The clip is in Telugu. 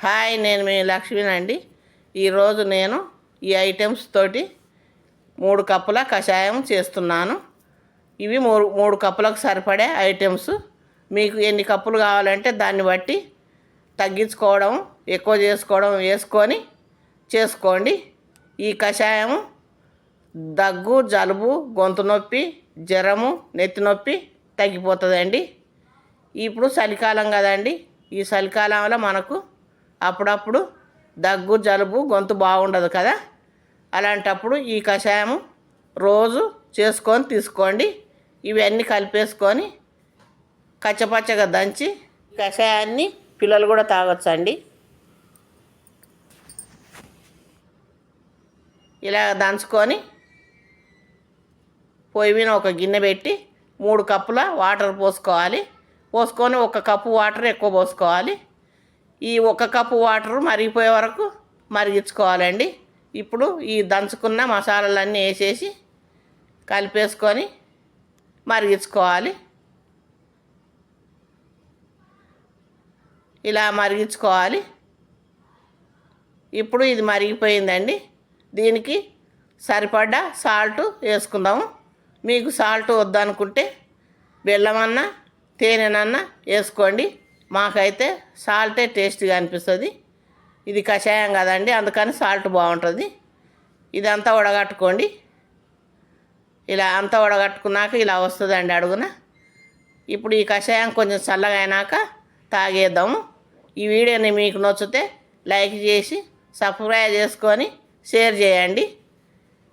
హాయ్, నేను మీ లక్ష్మినండి. ఈరోజు నేను ఈ ఐటమ్స్ తోటి 3 కప్పుల కషాయం చేస్తున్నాను. ఇవి మూడు కప్పులకు సరిపడే ఐటమ్స్. మీకు ఎన్ని కప్పులు కావాలంటే దాన్ని బట్టి తగ్గించుకోవడం, ఎక్కువ చేసుకోవడం వేసుకొని చేసుకోండి. ఈ కషాయం దగ్గు, జలుబు, గొంతు నొప్పి, జ్వరము, నెత్తి నొప్పి తగ్గిపోతుందండి. ఇప్పుడు చలికాలం కదండి. ఈ చలికాలంలో మనకు అప్పుడప్పుడు దగ్గు, జలుబు, గొంతు బాగుండదు కదా. అలాంటప్పుడు ఈ కషాయం రోజు చేసుకొని తీసుకోండి. ఇవన్నీ కలిపేసుకొని కచ్చపచ్చగా దంచి కషాయాన్ని పిల్లలు కూడా తాగొచ్చండి. ఇలా దంచుకొని పొయ్యి మీద ఒక గిన్నె పెట్టి 3 కప్పుల వాటర్ పోసుకోవాలి. పోసుకొని 1 కప్పు వాటర్ ఎక్కువ పోసుకోవాలి. ఈ 1 కప్పు వాటర్ మరిగిపోయే వరకు మరిగించుకోవాలండి. ఇప్పుడు ఈ దంచుకున్న మసాలాలన్నీ వేసేసి కలిపేసుకొని మరిగించుకోవాలి. ఇలా మరిగించుకోవాలి. ఇప్పుడు ఇది మరిగిపోయిందండి. దీనికి సరిపడ్డ సాల్ట్ వేసుకుందాము. మీకు సాల్ట్ వద్దనుకుంటే బెల్లమన్నా తేనెనన్నా వేసుకోండి. మాకైతే సాల్టే టేస్ట్గా అనిపిస్తుంది. ఇది కషాయం కదండి, అందుకని సాల్ట్ బాగుంటుంది. ఇదంతా వడగట్టుకోండి. ఇలా అంతా వడగట్టుకున్నాక ఇలా వస్తుందండి అడుగున. ఇప్పుడు ఈ కషాయం కొంచెం చల్లగా అయినాక తాగేద్దాము. ఈ వీడియోని మీకు నచ్చితే లైక్ చేసి సబ్స్క్రైబ్ చేసుకొని షేర్ చేయండి.